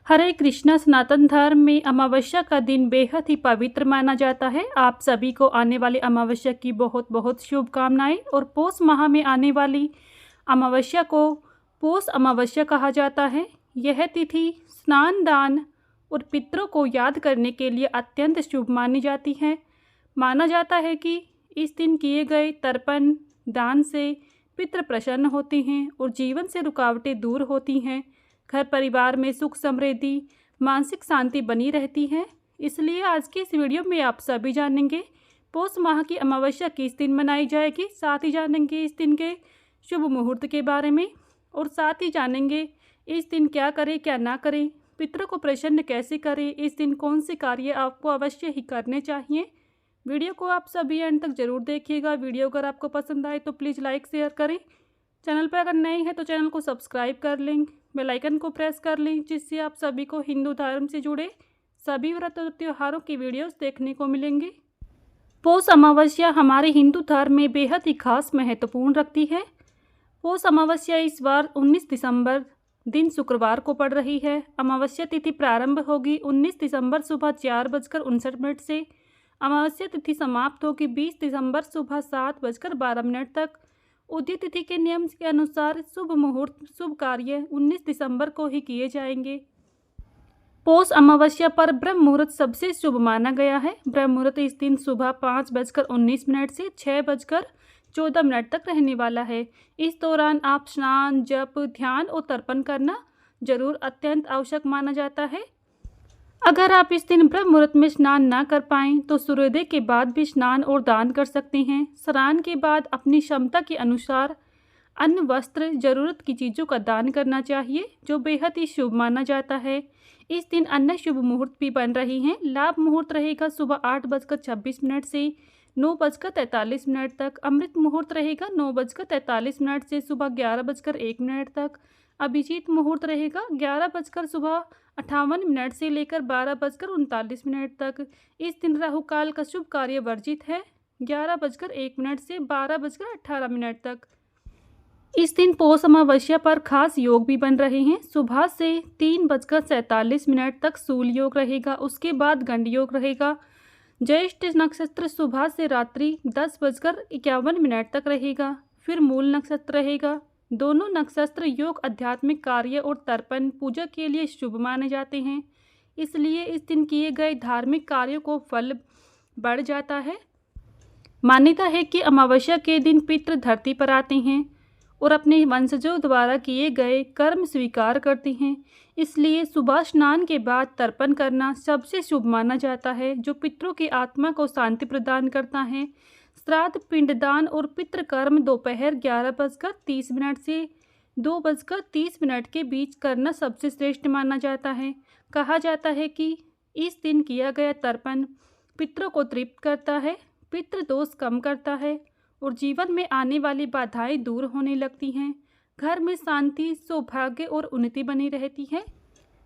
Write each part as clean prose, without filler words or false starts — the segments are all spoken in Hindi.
हरे कृष्णा। सनातन धर्म में अमावस्या का दिन बेहद ही पवित्र माना जाता है। आप सभी को आने वाली अमावस्या की बहुत बहुत शुभकामनाएं। और पौष माह में आने वाली अमावस्या को पौष अमावस्या कहा जाता है। यह तिथि स्नान, दान और पितरों को याद करने के लिए अत्यंत शुभ मानी जाती है। माना जाता है कि इस दिन किए गए तर्पण दान से पितृ प्रसन्न होते हैं और जीवन से रुकावटें दूर होती हैं। घर परिवार में सुख समृद्धि, मानसिक शांति बनी रहती है। इसलिए आज की इस वीडियो में आप सभी जानेंगे पौष माह की अमावस्या किस दिन मनाई जाएगी। साथ ही जानेंगे इस दिन के शुभ मुहूर्त के बारे में और साथ ही जानेंगे इस दिन क्या करें क्या ना करें, पितरों को प्रसन्न कैसे करें, इस दिन कौन से कार्य आपको अवश्य ही करने चाहिए। वीडियो को आप सभी अंत तक जरूर देखिएगा। वीडियो अगर आपको पसंद आए तो प्लीज़ लाइक शेयर करें। चैनल पर अगर नए हैं तो चैनल को सब्सक्राइब कर लें, बेल आइकन को प्रेस कर लें, जिससे आप सभी को हिंदू धर्म से जुड़े सभी व्रत और त्योहारों की वीडियोस देखने को मिलेंगे। पौष अमावस्या हमारे हिंदू धर्म में बेहद ही खास महत्वपूर्ण रखती है। पौष अमावस्या इस बार 19 दिसंबर दिन शुक्रवार को पड़ रही है। अमावस्या तिथि प्रारंभ होगी 19 दिसंबर सुबह 4:59 से। अमावस्या तिथि समाप्त होगी 20 दिसंबर सुबह 7:12 तक। उदय तिथि के नियम के अनुसार शुभ मुहूर्त शुभ कार्य 19 दिसंबर को ही किए जाएंगे। पौष अमावस्या पर ब्रह्म मुहूर्त सबसे शुभ माना गया है। ब्रह्म मुहूर्त इस दिन सुबह 5:19 से 6:14 तक रहने वाला है। इस दौरान आप स्नान, जप, ध्यान और तर्पण करना जरूर अत्यंत आवश्यक माना जाता है। अगर आप इस दिन ब्रह्म मुहूर्त में स्नान ना कर पाएँ तो सूर्योदय के बाद भी स्नान और दान कर सकते हैं। स्नान के बाद अपनी क्षमता के अनुसार अन्न, वस्त्र, जरूरत की चीज़ों का दान करना चाहिए, जो बेहद ही शुभ माना जाता है। इस दिन अन्य शुभ मुहूर्त भी बन रही हैं। लाभ मुहूर्त रहेगा सुबह 8:26 से 9:43 तक। अमृत मुहूर्त रहेगा 9:43 से सुबह 11:01 तक। अभिजीत मुहूर्त रहेगा 11:58 से लेकर 12:39 तक। इस दिन राहु काल का शुभ कार्य वर्जित है 11:01 से 12:18 तक। इस दिन पौष अमावस्या पर खास योग भी बन रहे हैं। सुबह से 3:47 तक सूल योग रहेगा, उसके बाद गंड योग रहेगा। ज्येष्ठ नक्षत्र सुबह से रात्रि 10:51 तक रहेगा। फिर मूल नक्षत्र रहेगा। दोनों नक्षत्र योग आध्यात्मिक कार्य और तर्पण पूजा के लिए शुभ माने जाते हैं। इसलिए इस दिन किए गए धार्मिक कार्यों को फल बढ़ जाता है। मान्यता है कि अमावस्या के दिन पितृ धरती पर आते हैं और अपने वंशजों द्वारा किए गए कर्म स्वीकार करते हैं। इसलिए सुबह स्नान के बाद तर्पण करना सबसे शुभ माना जाता है, जो पितरों की आत्मा को शांति प्रदान करता है। श्राद्ध, पिंडदान और पितृकर्म दोपहर 11:30 से 2:30 के बीच करना सबसे श्रेष्ठ माना जाता है। कहा जाता है कि इस दिन किया गया तर्पण पितरों को तृप्त करता है, पितृ दोष कम करता है और जीवन में आने वाली बाधाएं दूर होने लगती हैं। घर में शांति, सौभाग्य और उन्नति बनी रहती है।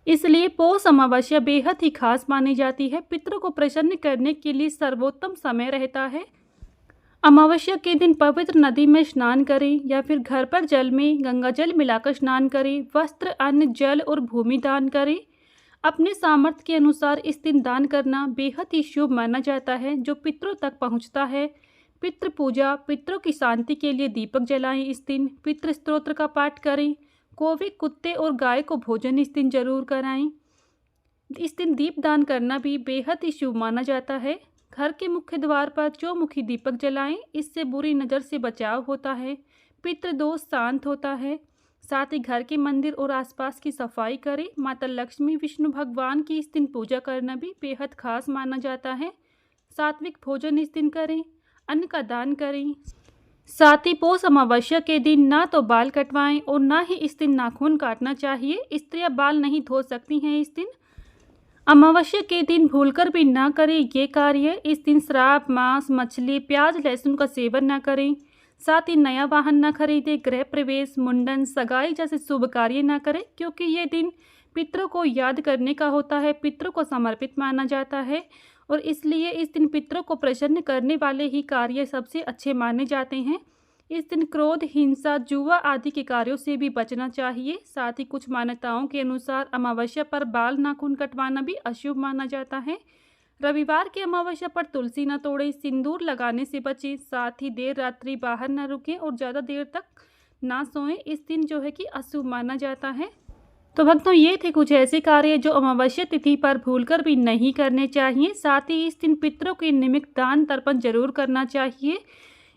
इसलिए पौष अमावस्या बेहद ही खास मानी जाती है। पितरों को प्रसन्न करने के लिए सर्वोत्तम समय रहता है। अमावस्या के दिन पवित्र नदी में स्नान करें या फिर घर पर जल में गंगा जल मिलाकर स्नान करें। वस्त्र, अन्न, जल और भूमि दान करें। अपने सामर्थ्य के अनुसार इस दिन दान करना बेहद ही शुभ माना जाता है, जो पितरों तक पहुंचता है। पितृ पूजा, पितरों की शांति के लिए दीपक जलाएं। इस दिन पितृ स्तोत्र का पाठ करें। कौवे, कुत्ते और गाय को भोजन इस दिन जरूर कराएं। इस दिन दीप दान करना भी बेहद ही शुभ माना जाता है। घर के मुख्य द्वार पर चौमुखी दीपक जलाएं, इससे बुरी नज़र से बचाव होता है, पितृदोष शांत होता है। साथ ही घर के मंदिर और आसपास की सफाई करें। माता लक्ष्मी, विष्णु भगवान की इस दिन पूजा करना भी बेहद खास माना जाता है। सात्विक भोजन इस दिन करें, अन्न का दान करें। साथ ही पौष अमावस्या के दिन ना तो बाल कटवाएं और ना ही इस दिन नाखून काटना चाहिए। स्त्रियां बाल नहीं धो सकती हैं इस दिन। अमावस्या के दिन भूलकर भी ना करें ये कार्य। इस दिन शराब, मांस, मछली, प्याज, लहसुन का सेवन ना करें। साथ ही नया वाहन ना खरीदें। गृह प्रवेश, मुंडन, सगाई जैसे शुभ कार्य ना करें, क्योंकि ये दिन पितरों को याद करने का होता है, पितरों को समर्पित माना जाता है और इसलिए इस दिन पितरों को प्रसन्न करने वाले ही कार्य सबसे अच्छे माने जाते हैं। इस दिन क्रोध, हिंसा, जुआ आदि के कार्यों से भी बचना चाहिए। साथ ही कुछ मान्यताओं के अनुसार अमावस्या पर बाल नाखून कटवाना भी अशुभ माना जाता है। रविवार की अमावस्या पर तुलसी न तोड़ें, सिंदूर लगाने से बचें। साथ ही देर रात्रि बाहर न रुकें और ज़्यादा देर तक ना सोएं। इस दिन जो है कि अशुभ माना जाता है। तो भक्तों, ये थे कुछ ऐसे कार्य जो अमावस्या तिथि पर भूलकर भी नहीं करने चाहिए। साथ ही इस दिन पितरों के निमित्त दान तर्पण जरूर करना चाहिए।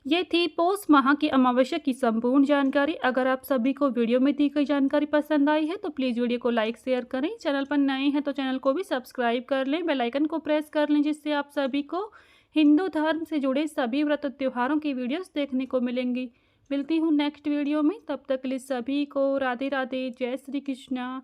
ये थी पौष माह की अमावस्या की संपूर्ण जानकारी। अगर आप सभी को वीडियो में दी गई जानकारी पसंद आई है तो प्लीज़ वीडियो को लाइक शेयर करें। चैनल पर नए हैं तो चैनल को भी सब्सक्राइब कर लें, बेल आइकन को प्रेस कर लें, जिससे आप सभी को हिंदू धर्म से जुड़े सभी व्रत त्योहारों की वीडियोस देखने को मिलेंगी। मिलती हूँ नेक्स्ट वीडियो में, तब तक के लिए सभी को राधे राधे, जय श्री कृष्णा।